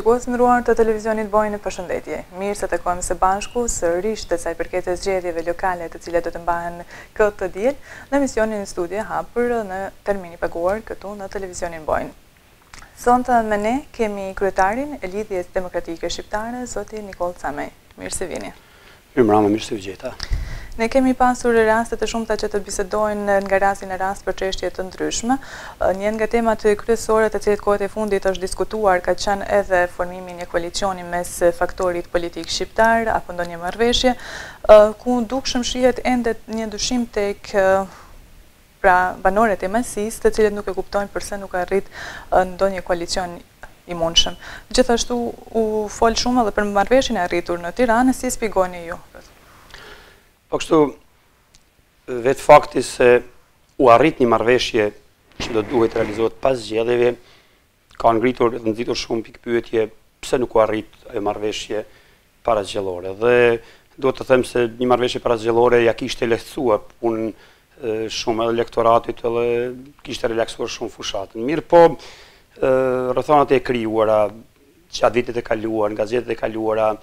Shikues ndëruar të televizionit Bojnë, përshëndetje. Mirë se takojmë së bashku sërish të sa i përket të zgjedhjeve lokale të cilat do të mbahen këtë diel në emisionin studio hapur në termin i paguar këtu në televizionin Bojnë. Sonte me ne kemi kryetarin e Lidhjes Demokratike Shqiptare, zoti Nikollë Camaj. Mirë se vini. Mirë se vgjeta. Ne kemi pasur raste të shumta që të bisedojnë nga rasti në rast për çështje të ndryshme. Një nga temat kryesore të cilat kohët e fundit është diskutuar ka qenë edhe formimi i një koalicioni mes faktorit politik shqiptar apo ndonjë marrëveshje, ku dukshëm shihet ende një dyshim tek banorët e Malësisë, të cilët nuk e kuptojnë pse nuk arrit ndonjë koalicion i mundshëm. Gjithashtu u fol shumë edhe për marrëveshjen e arritur në Tiranë, si shpjegoni ju? Po kështu, vetë fakti se u arrit një marrëveshje që do duhet realizohet pas zgjedhjeve, ka ngritur dhe nxitur shumë pikpyetje pse nuk u arrit ajo marrëveshje parazgjedhore. Dhe duhet të them se një marrëveshje parazgjedhore ja kishte lehtësuar punën shumë edhe elektoratit edhe kishte relaksuar shumë fushatën. Mirë po, rrethonat e krijuara gjatë vitet e kaluar, nga zgjedhjet e kaluara,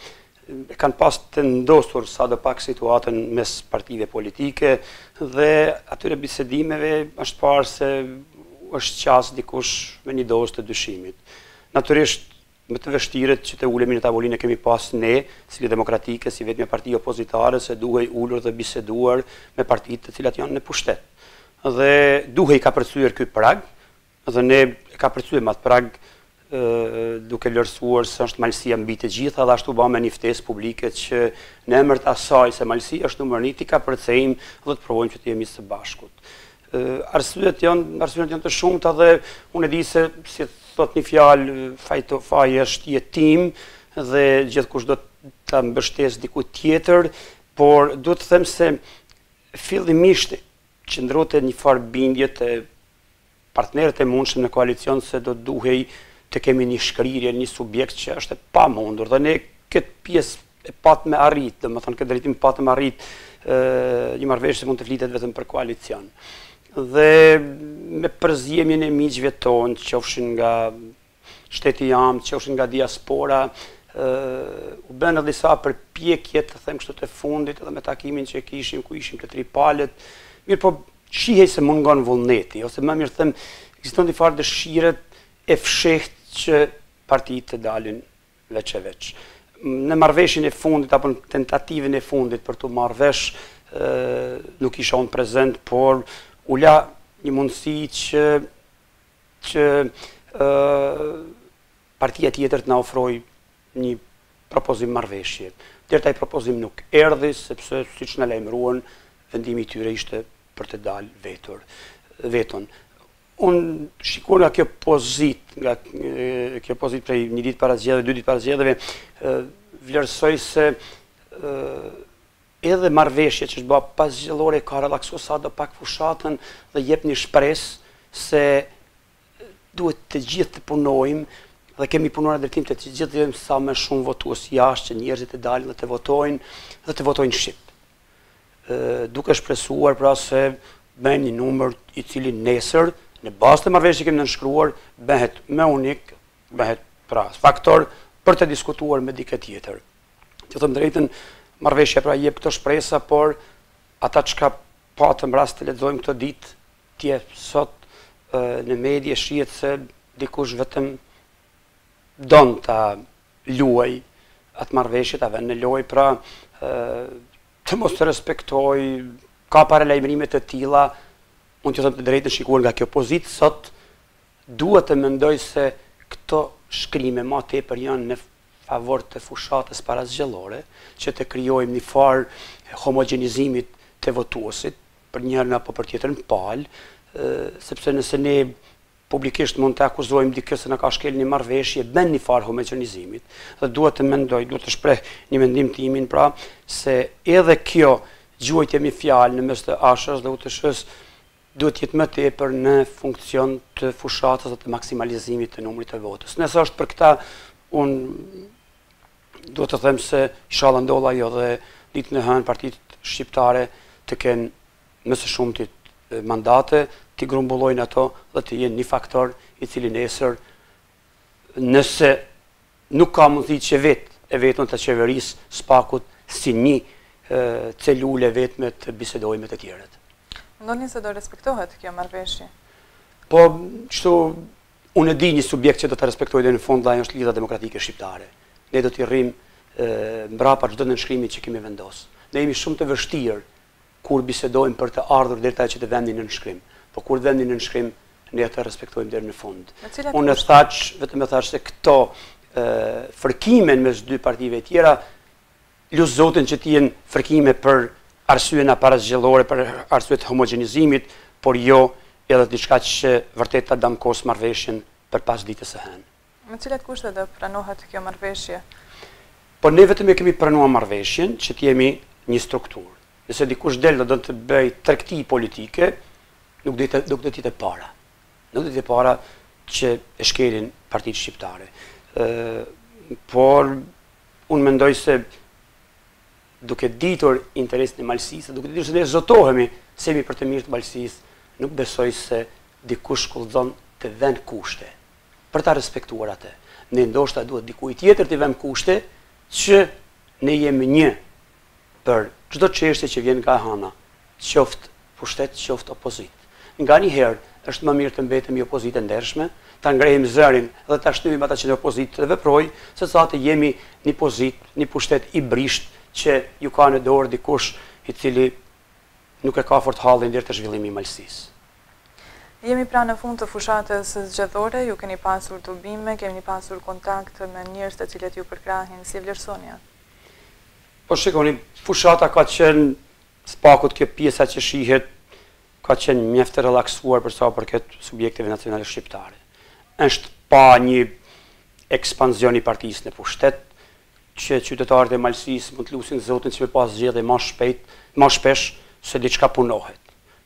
kanë pas të ndosur sa do pak situatën mes partive politike dhe atyre bisedimeve është parë se është qas dikush me një dozë të dyshimit. Natyrisht, me të vështirët që të ulemi në tavolinë kemi pas ne, si demokratike, si vetëm parti opozitare, se duhej ulur dhe biseduar me partitë të cilat janë në pushtet. Dhe duhej ka përcyer ky prag, dhe ne ka përcyer atë prag duke lërsuar se është Malësia mbi të gjitha dhe ashtu ba me një ftesë publike që në emër të asaj se Malësia është numër 1 ka përcejmë dhe të provojmë që të jemi së bashkut. Arsyet janë të shumta dhe unë e di se si thot një fjalë faji është jetim dhe gjithkush do të mbështes diku tjetër, por duhet të them se fillimisht qëndrote një farë bindje të partnerët e mundshëm në koalicion se do duhej të kemi një shkrirje, një subjekt që është e pamundur, dhe ne këtë pjesë e patë me arrit, dhe më thonë këtë drejtim patë me arrit, një marrëveshje se mund të flitet vetëm për koalicion. Dhe me përzjemjen e miqve tonë, qofshin nga shteti jam, qofshin nga diaspora, u bënë disa përpjekje të them kështu të fundit, edhe me takimin që kishim, ku ishim të Tripalet, mirë po shihej se mungon vullneti, ose më mirë them, ekziston një farë dëshiret e fshehtë që partitë të dalin veç e veç. Në marrëveshjen e fundit, apo në tentativën e fundit për të marrë vesh, nuk isha unë prezent, por u la një mundësi që partia tjetër të na ofroj një propozim marrëveshje. Deri taj propozim nuk erdhi, sepse siç na lajmëruan, vendimi i tyre ishte për të dalë veton. Unë shikuar nga kjo pozit prej një ditë para zgjedhjeve, 2 ditë para zgjedhjeve, vlerësoj se edhe marrëveshja që është bëha pas zgjedhore ka relaksuar sa do pak fushatën dhe jep një shpresë se duhet të gjithë të punojmë dhe kemi punuar në drejtim të gjithë të jemi sa më shumë votues jashtë, që njerëzit të dalin dhe të votojnë shqip. Duke shpresuar pra se bën një numër i cili nesër në bazë të marrëveshjes që kemi nënshkruar, bëhet më unik, bëhet pra faktor për të diskutuar me dikë tjetër. Të them drejtën, marrëveshja pra jep këto shpresa, por ata çka patëm rast të lexojmë këtë ditë, tje sot në media shihet se dikush vetëm don ta luaj atë marrëveshje, ta vënë në lojë, pra të mos të respektoj, ka paralajmërime të tilla. Unë të them të drejtën, shikuar nga kjo pozitë, sot duhet të mendoj se këto shkrime ma tepër janë në favor të fushatës parazgjedhore, që të krijojmë një farë homogenizimit të votuesit, për njërën apo për tjetërën palë, sepse nëse ne publikisht mund të akuzojmë dikë se në ka shkel një marrëveshje, bën një farë homogenizimit, dhe duhet të mendoj, duhet të shpreh një mendim timin, pra, se edhe kjo gjuajtje me fjalë në mes të ashës dhe UTSH-s duhet jetë më tepër në funksion të fushatës dhe të maksimalizimit të numrit të votës. Nëse është për këta, unë duhet të them se inshallah ndodha ajo dhe ditën e hënë partitë shqiptare të kenë më së shumtit mandate, të grumbullojnë ato dhe të jenë një faktor i cili nesër, nëse nuk ka mundësi që vetëm të qeverisë spakut si një celule vetme të bisedojë me të tjerët. Mendoni se do respektohet kjo marrëveshje? Po, kështu, unë e di një subjekt që do të respektojë dhe në fund dhe ajo është Lidha Demokratike Shqiptare. Ne do t'i rrim mbrapa çdo nënshkrimi që kemi vendosur. Ne jemi shumë të vështirë kur bisedojmë për të ardhur deri taj që të vendin në nënshkrim. Po kur vendin në nënshkrim, ne të respektojmë deri në fund. Unë vetëm e thash se këto fërkimen mes dy partive tjera, lut Zotin që t'jenë fërkime për arsyena parazgjellore, për arsye të homogenizimit, por jo edhe diçka që vërtet ta damkos marrëveshjen për pas ditës së hënë. Me cilat kushte do pranohet kjo marrëveshje? Po ne vetëm e kemi pranuar marrëveshjen që t'jemi një strukturë. Nëse dikush del dhe do të bëj tregti politike, nuk do të jetë para. Nuk do të jetë para që e shkelin partitë shqiptare. Por unë mendoj se duke ditur interesin e Malësisë, duke ditur se ne zotohemi se jemi për të mirë të Malësisë, nuk besoj se dikush shkullzon të vend kushte për ta respektuar atë. Ne ndoshta duhet dikujt tjetër të vëmë kushte që ne jemi një për çdo çështje që vjen nga hana, qoftë pushtet, qoftë opozit. Nganjëherë është më mirë të mbetemi opozitë ndershme, ta ngrehim zërin dhe ta shtypim ata që në opozitë të veprojnë, se sa të jemi një pozitë, një pushtet i brisht që ju ka në dorë dikush i cili nuk e ka fort hallin deri te zhvillimi i Malësisë. Jemi pranë në fund të fushatës zgjedhore, ju keni pasur tubime, keni pasur kontakt me njerëz të cilët ju përkrahin, si vlerësoni atë? Po shikoni, fushata ka qenë spakut kjo pjesa që shihet ka qenë mjaft e relaksuar për sa përket subjekteve nacionale shqiptare. Është pa një ekspanzion i partisë në pushtet, që qytetarët e Malësisë mund të lusin Zotin që me pas zgjedhje më shpesh se diçka punohet.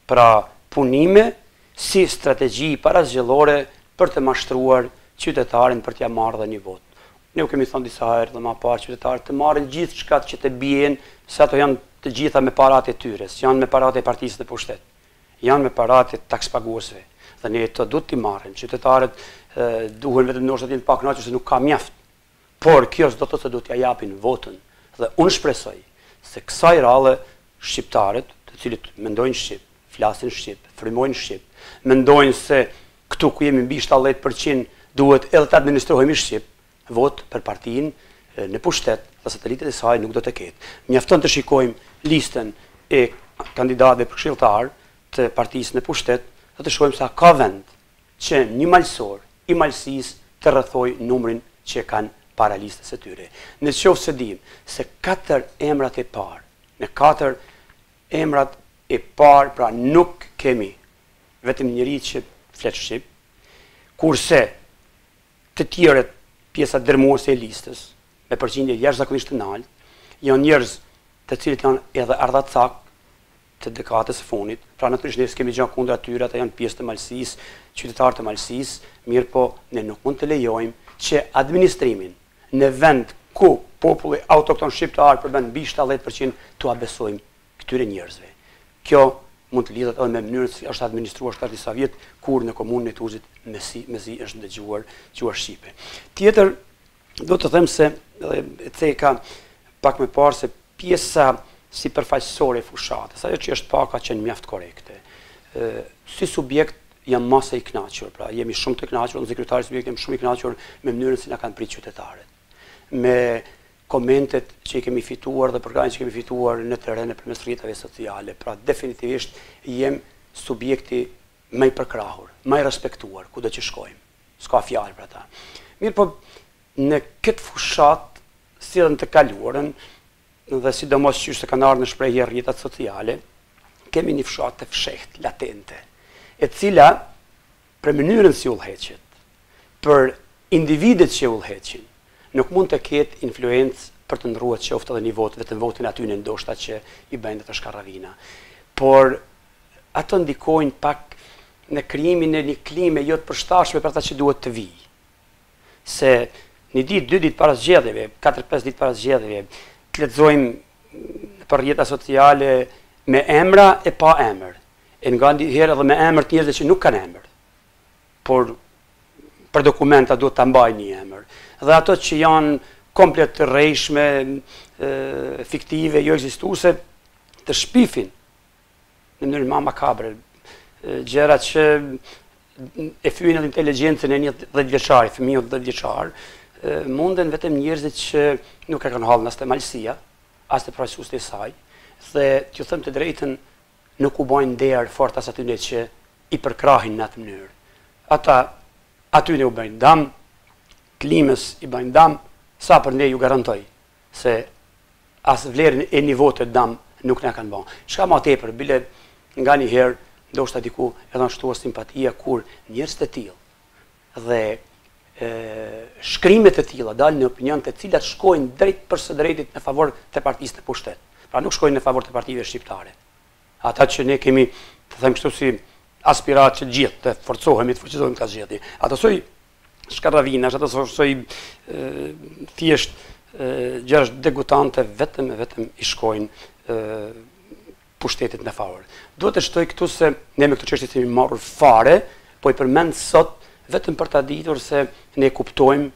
Pra punime si strategji parazgjellore për të mashtruar qytetarin për t'ia marrë dhe një votë. Ne u kemi thënë disa herë dhe më parë qytetarët të marrin gjithë çka që të bien, se ato janë të gjitha me paratë e tyre, janë me paratë e partisë në pushtet, janë me paratë e takspaguesve. Dhe ne të duhet t'i marrim. Qytetarët duhen vetëm ndoshta të jenë pak kënaqur se nuk ka mjaft. Por kjo s'do të thotë se do t'ja japin votën. Dhe unë shpresoj se kësaj radhe shqiptarët, të cilët mendojnë shqip, flasin shqip, frymojnë shqip, mendojnë se këtu ku jemi mbi 70% duhet edhe të administrohemi shqip, vot për partinë në pushtet dhe satelitet e saj nuk do të ketë. Mjafton të shikojmë listën e kandidatëve për këshilltar të partisë në pushtet dhe të shohim sa ka vend që një malësor i Malësisë të rrethojë numrin që kanë para listës së tyre. Në qoftë se dim se 4 emrat e parë, në 4 emrat e parë, pra nuk kemi vetëm njëri që flet shqip, kurse të tjerët pjesa dërmuese e listës, me përqindje jashtëzakonisht të lartë, janë njerëz të cilët janë edhe ardhacak të dekadës së fundit. Pra natyrisht ne kemi gjë kundër atyre, ata janë pjesë të Malësisë, qytetarë të Malësisë, mirë po ne nuk mund të lejojmë që administrimin në vend ku populli autokton shqiptar përmend mbi 70% t'u besojmë këtyre njerëzve. Kjo mund të lidhet edhe me mënyrën se është administruar shtatë disa vjet kur në komunën e Tuzit mezi është dëgjuar shqipe. Tjetër do të them se edhe theka pak më parë se pjesa sipërfaqësore e fushatës, ajo që është pak ka qenë mjaft korrekte. Si subjekt jam masa i kënaqur, pra jemi shumë të kënaqur, unë sekretari subjekt jam shumë i kënaqur me mënyrën se na kanë pritur qytetarët. Me komentet që i kemi fituar dhe përgajnë që kemi fituar në terren përmes rrjeteve sociale. Pra definitivisht jem subjekti më i përkrahur, më i respektuar kudo që shkojmë. S'ka fjalë për ata. Mirë po në këtë fushat, si edhe në të kaluarën, dhe sidomos që se kanë ardhur në shprehje rrjetet sociale, kemi një fushat të fshehtë, latente, e cila për mënyrën si udhëheqet, për individet që udhëheqin, nuk mund të ketë influencë për të ndruar qoftë edhe një vot, vetëm votin aty në ndoshta që i bëjnë të shkarravina. Por ato ndikojnë pak në krijimin e një klime jo të përshtatshme për ata që duhet të vijë. Se një ditë, 2 ditë para zgjedhjeve, 4-5 ditë para zgjedhjeve, të lexojmë për rrjeta sociale me emra e pa emër. E nganjëherë edhe me emër të njerëzve që nuk kanë emër. Por për dokumenta duhet ta mbajnë një emër. dhe ato që janë komplet të rrejshme, fiktive, jo ekzistuese, të shpifin në mënyrë ma makabre, gjëra që e fyen edhe inteligjencën e një 10-vjeçari, fëmijë 10 vjeçar, munden vetëm njerëzit që nuk e kanë hallën as te Malësia, as te përfaqësuesit e saj, dhe t'ju them të drejtën, nuk u bojnë nder fort as atyne që i përkrahin në atë mënyrë. Ata atyne u bëjnë dam, klimës i bëjnë dam, sa për ne ju garantoj se as vlerën e nivot të dam nuk ne kanë bën. Çka më tepër, bile nga një herë ndoshta diku edhe ashtu simpatia kur njerëz të tillë dhe shkrimet e tilla dalin në opinion të cilat shkojnë drejt për së drejtit në favor të partisë në pushtet. Pra nuk shkojnë në favor të partive shqiptare. Ata që ne kemi, të them kështu si aspirat që gjithë të forcohemi, të forcohemi ka zgjedhje. Ato soi shkarravinash, ato soi thjesht gjëra degutante vetëm i shkojnë pushtetit në favor. Duhet të shtoj këtu se ne me këtë çështje kemi marrur fare, po i përmend sot vetëm për ta ditur se ne kuptojmë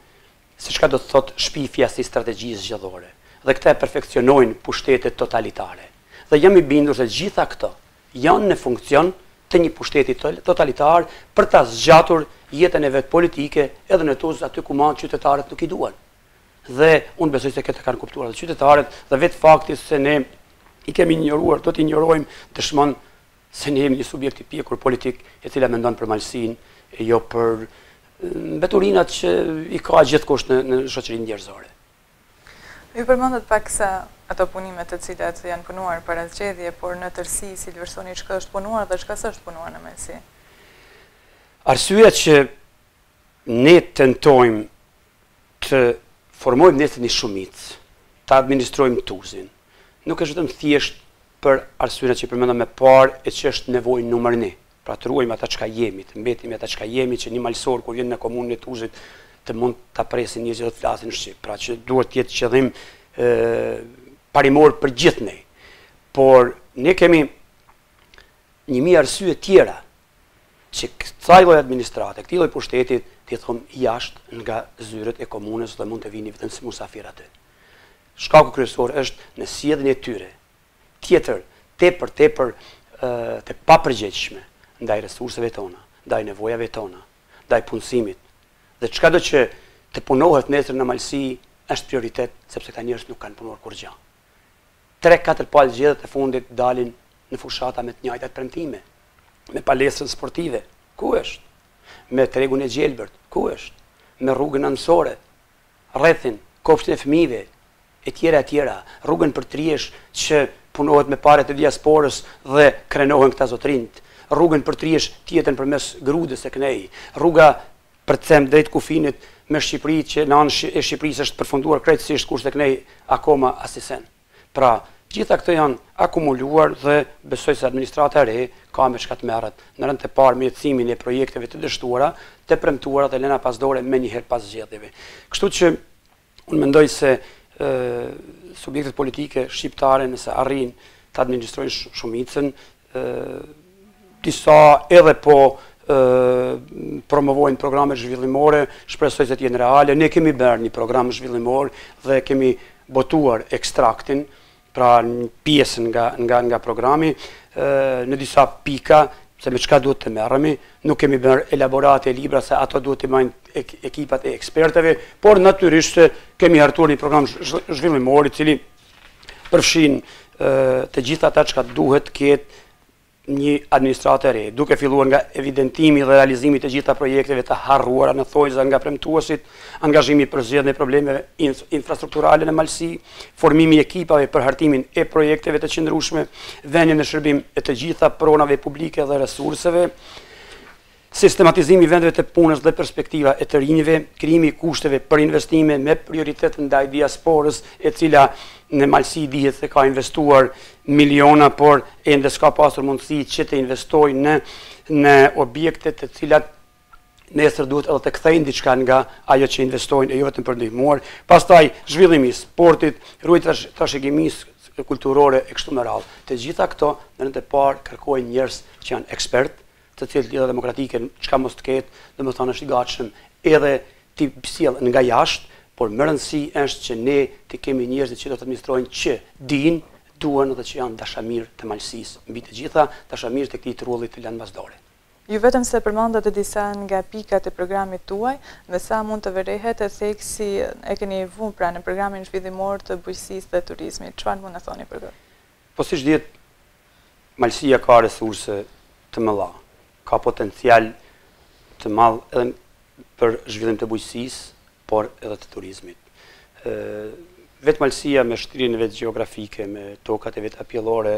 se çka do të thotë shpifja si strategjisë zgjedhore. Dhe këta e perfekcionojnë pushtetet totalitare. Dhe jam i bindur se gjitha këto janë në funksion të një pushteti totalitar për ta zgjatur jetën e vet politike edhe në tuzë aty ku qytetarët nuk i duan. Dhe unë besoj se këtë kanë kuptuar edhe qytetarët dhe vetë fakti se ne i kemi ignoruar, do t'i ignorojmë, dëshmon se ne jemi një subjekt i pjekur politik e cila mendon për Malësinë e jo për mbeturinat që i ka gjithkusht në shoqërinë njerëzore. Ju përmendet pak sa ato punimet të cilat janë punuar para zgjedhje, por në tërësi si të vlerësoni çka është punuar dhe çka s'është punuar në Malësi? Arsyeja që ne tentojmë të formojmë nesër një shumicë, të administrojmë tuzin, nuk është vetëm thjesht për arsyeja që përmendëm më parë e që është nevojë numër 1. Pra të ruajmë ata çka jemi, të mbetemi ata çka jemi, që një malësor kur vjen në komunën e Tuzit të mund ta presin njerëzit të flasin shqip. Pra që duhet të jetë qëllim parimor për gjithë ne. Por ne kemi 1000 arsye tjera që kësaj lloj administrate, këtij lloj pushtetit të thonë jashtë nga zyrët e komunës dhe mund të vini vetëm si musafir aty. Shkaku kryesor është në sjelljen e tyre. Tjetër, tepër të papërgjegjshme ndaj resurseve tona, ndaj nevojave tona, ndaj punësimit. Dhe çkado që të punohet nesër në Malësi është prioritet sepse këta njerëz nuk kanë punuar kurrë. 3-4 palë zgjedhjet e fundit dalin në fushata me të njëjtat premtime, me palestrën sportive, ku është? Me tregun e gjelbërt, ku është? Me rrugën anësore, rrethin, kopshtin e fëmijëve, e tjera, rrugën për triesh që punohet me paret e diasporës dhe krenohen këta zotrinjt, rrugën për triesh tjetën përmes grudës e knej, rruga për të them drejt kufinit me Shqipëri që në anën e Shqipërisë është përfunduar krejtësisht kurse knej akoma asisen. Pra, gjitha këto janë akumuluar dhe besoj se administrata e re ka me çka të merret në rënd të parë mjetësimin e projekteve të dështuara, të premtuara dhe lëna pasdore me njëherë pas zgjedhjeve. Kështu që unë mendoj se subjektet politike shqiptare nëse arrin të administrojnë shumicën, disa edhe po promovojnë programe zhvillimore, shpresoj se të jenë reale. Ne kemi bërë një program zhvillimor dhe kemi botuar ekstraktin, pra pjesën nga programi, në disa pika, se me çka duhet të merremi, nuk kemi bërë elaborate e libra se ato duhet të bëjnë ekipat e eksperteve, por natyrisht kemi hartuar një program zhvillimor i cili përfshin të gjitha ata çka duhet ketë një administratë e re, duke filluar nga evidentimi dhe realizimi të gjitha projekteve të harruara në thojza nga premtuesit, angazhimi për zgjedhjen e problemeve infrastrukturale në Malësi, formimi i ekipave për hartimin e projekteve të qëndrueshme, vënien në shërbim e të gjitha pronave publike dhe resurseve, sistematizimi i vendeve të punës dhe perspektiva e të rinjve, krijimi i kushteve për investime me prioritet ndaj diasporës, e cila në Malësi dihet se ka investuar miliona, por ende s'ka pasur mundësi që të investojë në objekte të cilat nesër duhet edhe të kthejnë diçka nga ajo që investojnë e jo vetëm për ndihmuar. Pastaj zhvillimi i sportit, ruajtja e trashëgimisë kulturore e kështu me radhë. Të gjitha këto në rënd të parë kërkojnë njerëz që janë ekspert, të cilët lidhja demokratike çka mos të ketë, domethënë është i gatshëm edhe ti sjell nga jashtë, por më rëndësi është që ne të kemi njerëz që do të administrojnë që dinë, duan dhe që janë dashamirë të Malësisë, mbi të gjitha dashamirë të këtij trulli të landmasdore. Ju vetëm se përmendat disa nga pikat e programit tuaj, dhe sa mund të vërehet e theksi e keni vënë pra në programin zhvillimor të bujqësisë dhe turizmit. Çfarë mund të thoni për këtë? Po siç dihet, Malësia ka resurse të mëdha, ka potencial të madh edhe për zhvillim të bujqësisë, por edhe të turizmit. Vetë Malësia me shtrinë e vetë gjeografike, me tokat e vetë apjellore,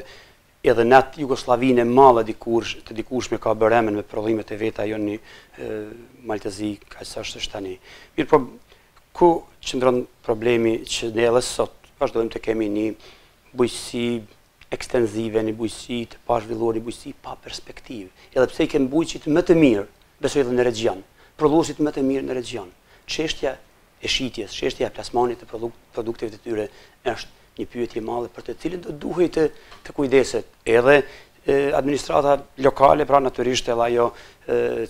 edhe në atë Jugoslavinë e madhe të dikushme ka bërë emën me prodhimet e veta jo një Maltezi ka sa është tani. Mirë, po ku qëndron problemi që ne edhe sot vazhdojmë të kemi një bujqësi ekstenzive, një bujqësi të pazhvilluar, një bujqësi pa perspektivë. Edhe pse i kemi bujqësit më të mirë, besoj edhe në region, prodhuesit më të mirë në region. Çështja e shitjes, çështja e plasmanit të produkteve të tyre është një pyetje madhe për të cilën do duhet të kujdeset edhe administrata lokale, pra natyrisht edhe ajo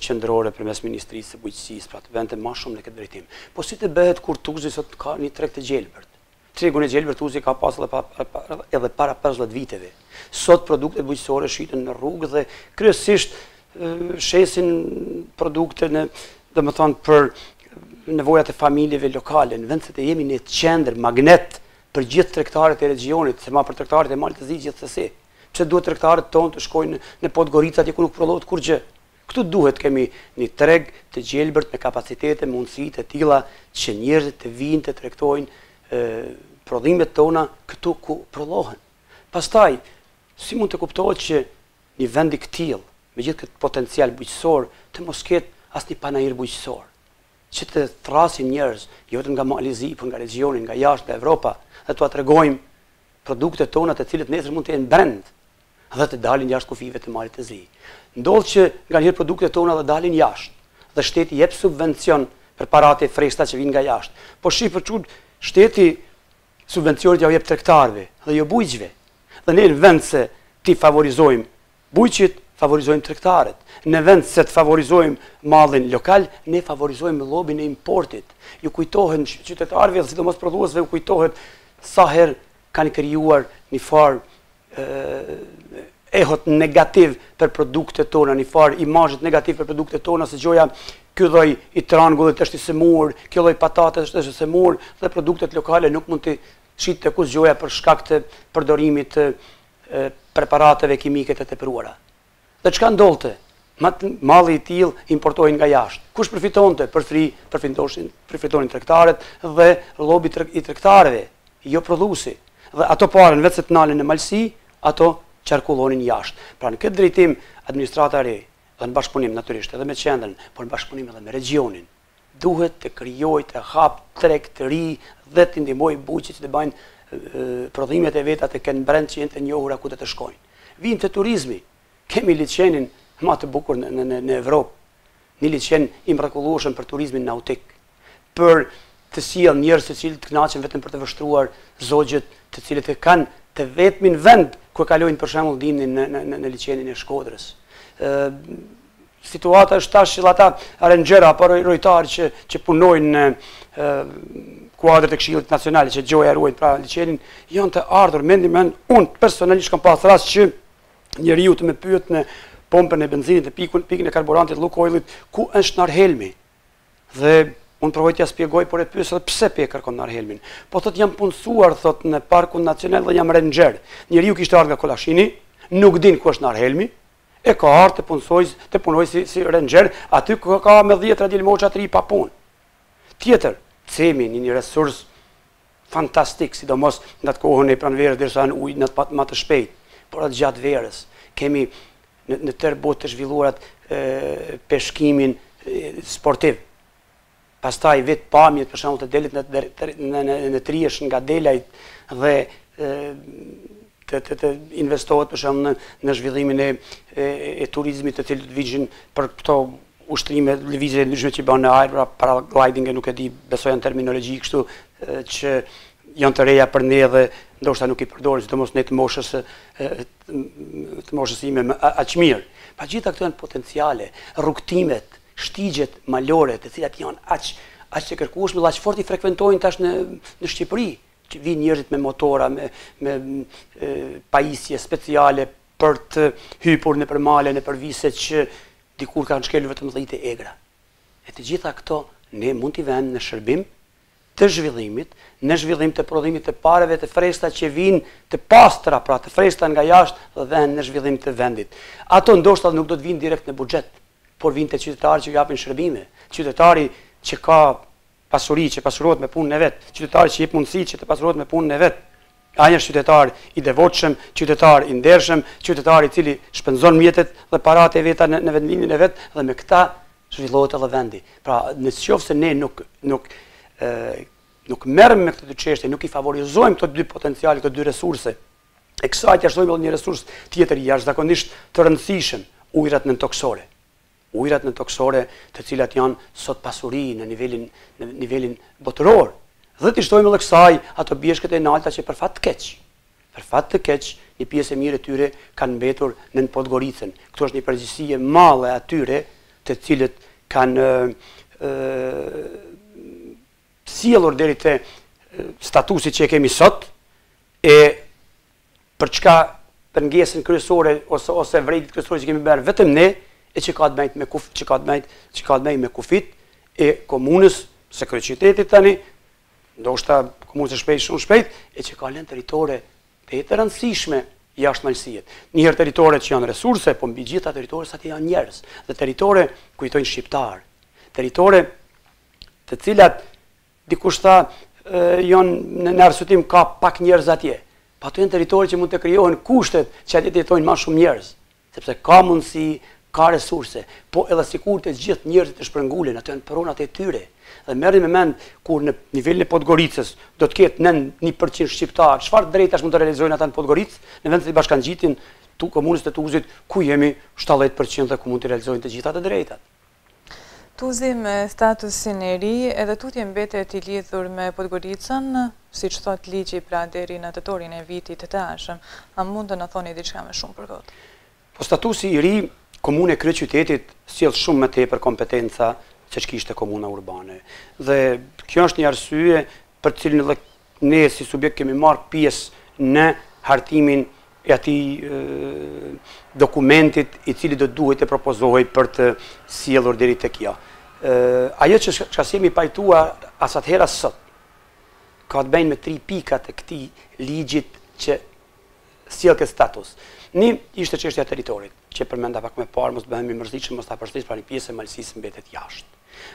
qendrore përmes Ministrisë së Bujqësisë, pra të vente më shumë në këtë drejtim. Po si të bëhet kur Tuzi sot ka një treg të gjelbërt? Tregun e gjelbërt Tuzi ka pas edhe para 50 viteve. Sot produktet bujqësore shiten në rrugë dhe kryesisht shesin produkte domethënë për nevojat e familjeve lokale, në vend se të jemi në qendër magnet për gjithë tregtarët e regionit, se ma për tregtarët e Maltëzisë gjithsesi. Pse duhet tregtarët tonë të shkojnë në Podgorica atje ku nuk prodhohet kurgjë? Këtu duhet kemi një treg të gjelbërt me kapacitete, mundësitë e tilla që njerëzit të vinë të tregtojnë prodhimet tona këtu ku prodhohen. Pastaj, si mund të kuptohet që një vend i këtill, me gjithë këtë potencial bujqësor, të mos ketë asnjë panajir bujqësor, që të thrasim njerëz, jo vetëm nga Malëzi, por nga regioni, nga jashtë, nga Evropa, dhe t'ua tregojmë produktet tona të cilët nesër mund të jenë brand dhe të dalin jashtë kufive të Malit të Zi. Ndodh që nganjëherë produktet tona dhe dalin jashtë dhe shteti jep subvencion për paratë e freskëta që vijnë nga jashtë. Po shih për çud shteti subvencionet ja jep tregtarëve dhe jo bujqëve. Dhe ne në vend se ti favorizojmë bujqit, favorizojmë tregtarët. Në vend se të favorizojmë mallin lokal, ne favorizojmë llobin e importit. Ju kujtohen qytetarëve dhe sidomos prodhuesve u kujtohet sa herë kanë krijuar një farë ehot negativ për produktet tona, një farë imazhet negativ për produktet tona, se gjoja ky lloj i trangullit është i semur, ky lloj patate është i semur dhe produktet lokale nuk mund të shitet të kus gjoja për shkak të përdorimit të preparateve kimike të tepruara. Dhe çka ndodhte? Malli i tillë importohen nga jashtë. Kush përfitonte? Përfitonin tregtarët dhe llobi i tregtarëve, jo prodhuesi. Dhe ato parën vetë se të nalën në Malësi, ato qarkullonin jashtë. Pra në këtë drejtim administrata e re, dhe në bashkëpunim natyrisht edhe me qendrën, por në bashkëpunim edhe me regionin, duhet të krijojë të hap treg të ri dhe të ndihmojë bujqit që të bëjnë prodhimet e veta të kenë brend që jenë të njohura ku të shkojnë. Vijnë të turizmi, kemi liçenin më të bukur në Evropë, një liçen i mrekullueshëm për turizmin nautik, për të sjell njerëz të cilët të kënaqen vetëm për të vështruar zogjet, të cilët e kanë të vetmin vend ku kalojnë për shembull dimnin në liçenin e Shkodrës. Situata është tash që ata arrangera apo rojtarë që punojnë në kuadrat e Këshillit Nacional që gjoja ruajnë pra liçenin, janë të ardhur mendim unë personalisht kam pas rast që njeriu të më pyet në pompën e benzinit të pikën e karburantit Lukoilit ku është Narhelmi. Dhe unë provoj t'ja spjegoj, por e pyes edhe pse pe kërkon Narhelmin. Po thot jam punësuar thot në Parkun Nacional dhe jam ranger. Njeriu kishte ardhur nga Kolashini, nuk din ku është Narhelmi, e ka ardhur të punojë si ranger, aty ku ka me 10 radilmoça të ri pa punë. Tjetër, themi një resurs fantastik, sidomos në atë kohën e pranverës derisa në ujë në më të shpejt, por atë gjatë verës kemi në tërë botë të zhvilluarat peshkimin sportiv. Pastaj vetë pamjet për shembull të delit në Triesh nga delajt dhe të investohet për shembull në zhvillimin e turizmit të cilët vijnë për këto ushtrime lëvizje ndryshme që bën në ajër, paragliding e nuk e di, besoj janë terminologji kështu që janë të reja për ne dhe ndoshta nuk i përdorin, sidomos ne të moshës ime aq mirë. Pa gjitha këto janë potenciale, rrugtimet, shtigjet malore, të cilat janë aq të kërkueshme dhe aq fort i frekventojnë tash në Shqipëri. Që vinë njerëzit me motora, me pajisje speciale për të hypur nëpër male, nëpër vise që dikur kanë shkelur vetëm 10 egra. E të gjitha këto ne mund t'i vëmë në shërbim të zhvillimit, në zhvillim të prodhimit të pareve të freskëta që vinë të pastra, pra të freskëta nga jashtë dhe vënë në zhvillim të vendit. Ato ndoshta nuk do të vinë direkt në buxhet, por vinë te qytetarët që japin shërbime. Qytetari që ka pasuri, që pasurohet me punën e vet, qytetari që jep mundësi që të pasurohet me punën e vet. Ai është qytetar i devotshëm, qytetar i ndershëm, qytetar i cili shpenzon mjetet dhe paratë e veta në vendlimin e vet dhe me këta zhvillohet edhe vendi. Pra, nëse ne nuk merrem me këtë dy çështje, nuk i favorizojmë këto dy potenciale, këto dy resurse. E kësaj ja shtojmë edhe një resurs tjetër jashtëzakonisht të rëndësishëm, ujërat nëntoksore. Ujërat nëntoksore, të cilat janë sot pasuri në nivelin botëror. Dhe t'i shtojmë edhe kësaj ato bjeshkët e nalta që për fat të keq, një pjesë e mirë e tyre kanë mbetur në Podgoricën. Këtu është një përgjegjësi e madhe atyre të cilët kanë sjellur deri te statusi që e kemi sot, e për çka pengesën kryesore ose vërejtjet kryesore që kemi bërë vetëm ne, e që ka të bëjë me kufit e komunës së kryeqytetit tani, ndoshta komunës së shpejt, shumë shpejt, e që ka lënë territore të rëndësishme jashtë Malësijet. Njëherë territore që janë resurse, po mbi gjitha territore sa të janë njerëz, dhe territore kujtojnë shqiptar, territore të cilat dikush tha janë në arsyetim ka pak njerëz atje. Pa ato janë territore që mund të krijohen kushtet që atje të jetojnë më shumë njerëz, sepse ka mundësi, ka resurse, po edhe sikur të gjithë njerëzit të shpërngulen, ato janë pronat e tyre. Dhe merrni me mend kur në nivelin e Podgoricës do të ketë nën 1% shqiptar, çfarë drejtash mund të realizojnë ata në Podgoricë, në vend se të bashkangjitin komunës të Tuzit, ku jemi 70% dhe ku mund të realizojnë të gjitha të drejtat. Tuzi me statusin e ri, edhe tutje mbetet i lidhur me Podgoricën, siç thot ligji pra deri në tetorin e vitit të tashëm. A mund të na thoni diçka më shumë për këtë? Po statusi i ri, komune e kryeqytetit sjell shumë më tepër kompetenca se ç'kishte komuna urbane. Dhe kjo është një arsye për të cilin edhe ne si subjekt kemi marrë pjesë në hartimin e atij dokumentit i cili do duhet të propozohej për të sjellur deri tek kjo. Ajo që jemi pajtuar asatëherë sot ka të bëjnë me 3 pikat e këtij ligjit që sjell këtë status. Një ishte çështja e territorit, që përmenda pak më parë, mos bëhemi mërzitshëm, mos ta përshtis, pra një pjesë e Malësisë mbetet jashtë.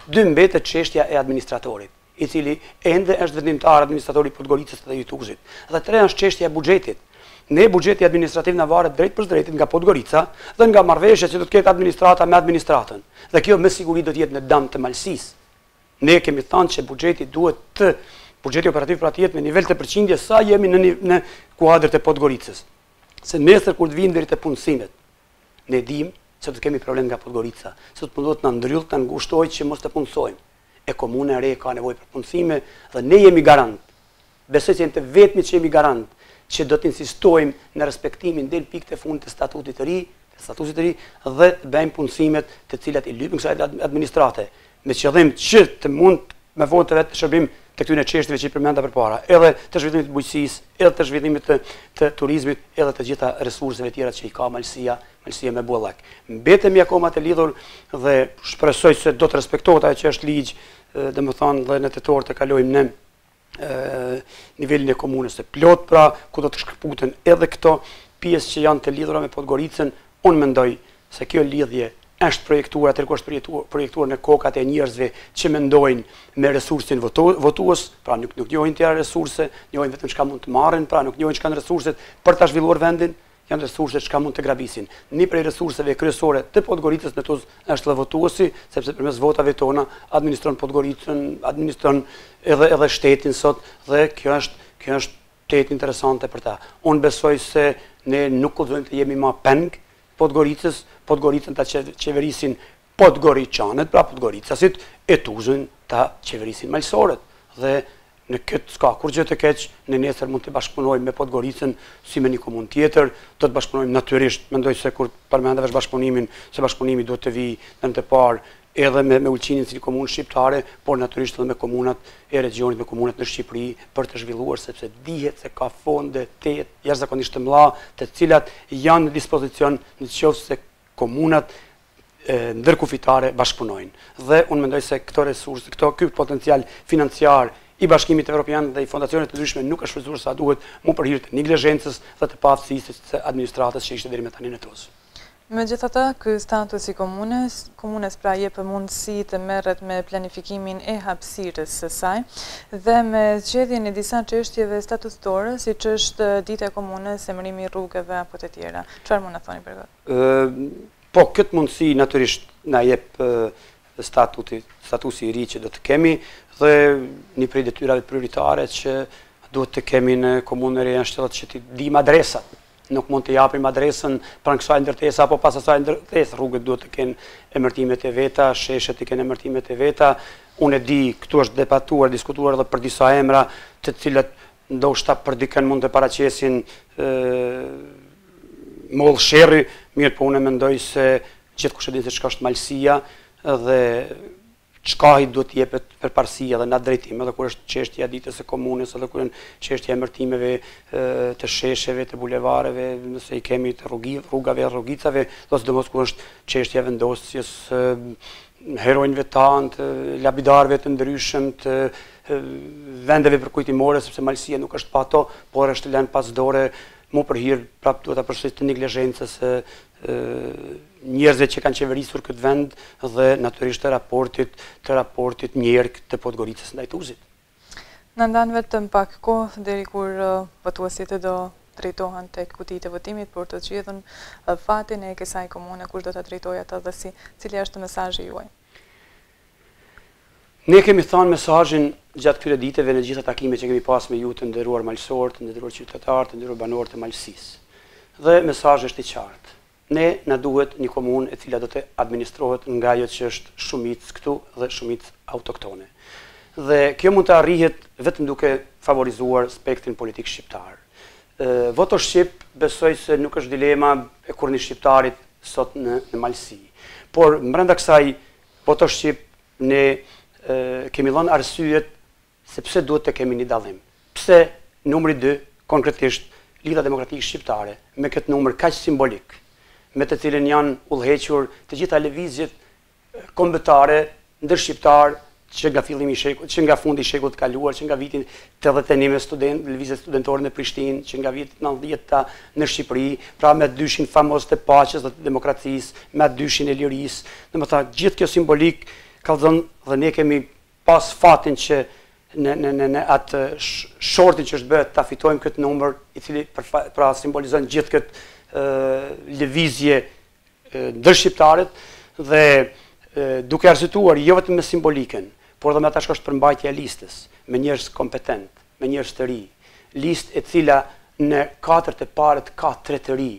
2 mbetet çështja e administratorit, i cili ende është vendimtar administratori i Podgoricës dhe i Tuzit. Dhe 3 është çështja e buxhetit. Ne buxheti administrativ na varet drejt për drejt nga Podgorica dhe nga marrëveshja që do të ketë administrata me administratën. Dhe kjo me siguri do të jetë në dëm të Malësisë. Ne kemi thënë që buxheti operativ pra të jetë me nivel të përqindjes sa jemi në kuadrët e Podgoricës. Se nesër kur të vinë deri te punësimet, ne dim se do të kemi problem nga Podgorica, se do të mundohet na ndryll, ta ngushtojë që mos të punësojmë. E komuna e re ka nevojë për punësime dhe ne jemi garant. Besoj se jemi të vetmit që jemi garant që do të insistojmë në respektimin deri pikë të fundit të statutit të ri, dhe të bëjmë punësimet të cilat i lypin kësaj administrate, me qëllim që të mund me vonë të vetë të shërbim të këtyre çështjeve që i përmenda përpara, edhe të zhvillimit të bujqësisë, edhe të zhvillimit të turizmit, edhe të gjitha resurseve tjera që i ka Malësia me bullak. Mbetemi akoma të lidhur dhe shpresoj se do të respektohet ajo që është ligj, domethënë dhe në tetor të kalojmë në nivelin e komunës së plot, pra ku do të shkëputen edhe këto pjesë që janë të lidhura me Podgoricën. Unë mendoj se kjo lidhje është projektuar, atëherë është projektuar në kokat e njerëzve që mendojnë me resursin votues, pra nuk njohin tjera resurse, njohin vetëm çka mund të marrin, pra nuk njohin çka janë resurset për ta zhvilluar vendin, janë resurset çka mund të grabisin. Një prej resurseve kryesore të Podgoricës në Tuzë është edhe votuesi, sepse përmes votave tona administron Podgoricën, administron edhe shtetin sot, dhe kjo është tetë interesante për ta. Unë besoj se ne nuk kulzojmë të jemi më peng Podgoricën ta qeverisin podgoriçanët, pra podgoricasit, e Tuzën ta qeverisin malësorët. Dhe në këtë s'ka kur gjë të keq, në nesër mund të bashkëpunojmë me Podgoricën si me një komunë tjetër, do të bashkëpunojmë natyrisht, mendoj se kur përmendave bashkëpunimin, se bashkëpunimi duhet të vijë në të parë edhe me ulqinin si komunë shqiptare, por natyrisht edhe me komunat e regionit, me komunat në Shqipëri, për të zhvilluar, sepse dihet se ka fonde të jashtëzakonisht të mëdha, të cilat janë në dispozicion në qoftë se komunat ndërkufitare bashkëpunojnë. Dhe unë mendoj se këto resurse, ky potencial financiar i Bashkimit Evropian dhe i fondacionet të ndryshme nuk është shfrytzuar sa duhet, mu për hir të neglizhencës dhe të paaftësisë së administratës që ishte deri me tani në tozë. Megjithatë, ky status i komunës pra jep mundësi të merret me planifikimin e hapësirës së saj dhe me zgjedhjen e disa çështjeve statutore, siç është dita e komunës, emërimi i rrugëve apo të tjera. Çfarë mund na thoni për këtë? Po, këtë mundësi natyrisht na jep statusi i ri që do të kemi dhe një prej detyrave prioritare që duhet të kemi në komunën e re janë që të dim adresat. Nuk mund të japim adresën pranë kësaj ndërtese apo pas asaj ndërtese. Rrugët duhet të kenë emërtimet e veta, sheshet të kenë emërtimet e veta. Unë e di, këtu është debatuar, diskutuar edhe për disa emra, të cilët ndoshta për dikën mund të paraqesin mollë sherri, mirë po unë mendoj se gjithkush e di se çka është Malësia dhe çka i duhet jepet përparësia dhe na drejtim, edhe kur është çështja e ditës së komunës, edhe kur është çështja e emërtimeve të shesheve, të bulevareve, nëse i kemi të rrugave, rrugicave, do sidomos kur është çështja e vendosjes heronjve tanë, të labidarëve të ndryshëm, të vendeve përkujtimore, sepse Malësia nuk është pa ato, por është lënë pas dore, mu për hir prapë duhet ta përsërit të neglizhencës njerëzve që kanë qeverisur këtë vend dhe natyrisht të raportit njerëk të Podgoricës ndaj Tuzit. Na ndan vetëm pak kohë deri kur votuesit do drejtohen tek kutitë e votimit për të zgjedhur fatin e kësaj komune, kush do ta drejtojë atë dhe cili është mesazhi juaj? Ne kemi thënë mesazhin gjatë këtyre ditëve në gjitha takimet që kemi pas me ju të nderuar malësorë, të nderuar qytetarë, të nderuar banorë të Malësisë. Dhe mesazhi është i qartë. Ne na duhet një komunë e cila do të administrohet nga ajo që është shumicë këtu dhe shumicë autoktone. Dhe kjo mund të arrihet vetëm duke favorizuar spektrin politik shqiptar. Voto shqip besoj se nuk është dilema e kurrë shqiptarit sot në Malësi. Por brenda kësaj voto shqip ne kemi dhënë arsyet se pse duhet të kemi një dallim. Pse numri 2, konkretisht Lidha Demokratike Shqiptare, me këtë numër kaq simbolik, me të cilën janë udhëhequr të gjitha lëvizjet kombëtare ndërshqiptar që nga fillimi i shekullit, që nga fundi i shekullit të kaluar, që nga vitin 81 me lëvizjet studentore në Prishtinë, që nga vitin 90 në Shqipëri, pra me dyshin famos të paqes dhe të demokracisë, me dyshin e lirisë. Domethënë gjithë kjo simbolik kallëzon dhe ne kemi pas fatin që në atë shortin që është bërë ta fitojmë këtë numër, i cili pra simbolizon gjithë këtë lëvizje ndërshqiptarët dhe duke arsyetuar jo vetëm me simbolikën, por edhe me ata që është përmbajtja e listës, me njerëz kompetent, me njerëz të ri, listë e cila në 4 të parët ka 3 të ri,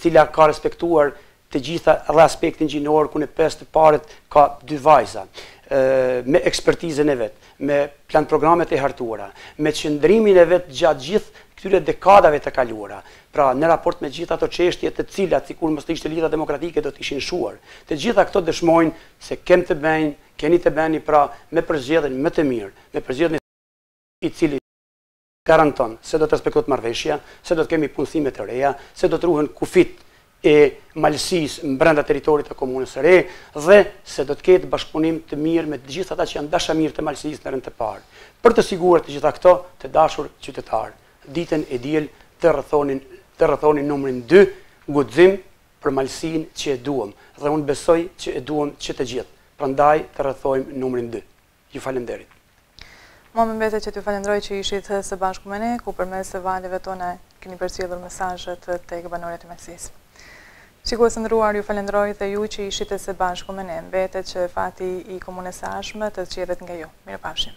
cila ka respektuar të gjitha dhe aspektin gjinor, ku në 5 të parët ka 2 vajza, me ekspertizën e vetë, me plan programet e hartuara, me qëndrimin e vetë gjatë gjithë këtyre dekadave të kaluara. Pra, në raport me gjitha ato çështje të cilat, sikur mos të ishte Lidha Demokratike, do të ishin shuar. Të gjitha këto dëshmojnë se keni të bëni pra me përzgjedhjen më të mirë, me përzgjedhjen i cili garanton se do të respektohet marrëveshja, se do të kemi punësime të reja, se do të ruhen kufit e Malësisë brenda territorit të komunës së re dhe se do të ketë bashkëpunim të mirë me të gjithë ata që janë dashamirë të Malësisë në rend të parë. Për të siguruar të gjitha këto, të dashur qytetarë, ditën e diel të rrethonin numrin 2, guxim për Malësinë që e duam dhe unë besoj që e duam që të gjithë. Prandaj të rrethojmë numrin 2. Ju falenderit. Mua më mbetet që t'ju falenderoj që ishit së bashku me ne, ku përmes së valeve tona keni përcjellur mesazhet tek banorët e Malësisë. Shikues të nderuar, ju falenderoj dhe ju që ishit së bashku me ne. Mbetet që fati i komunës së Ashme të zgjedhet nga ju. Mirupafshim.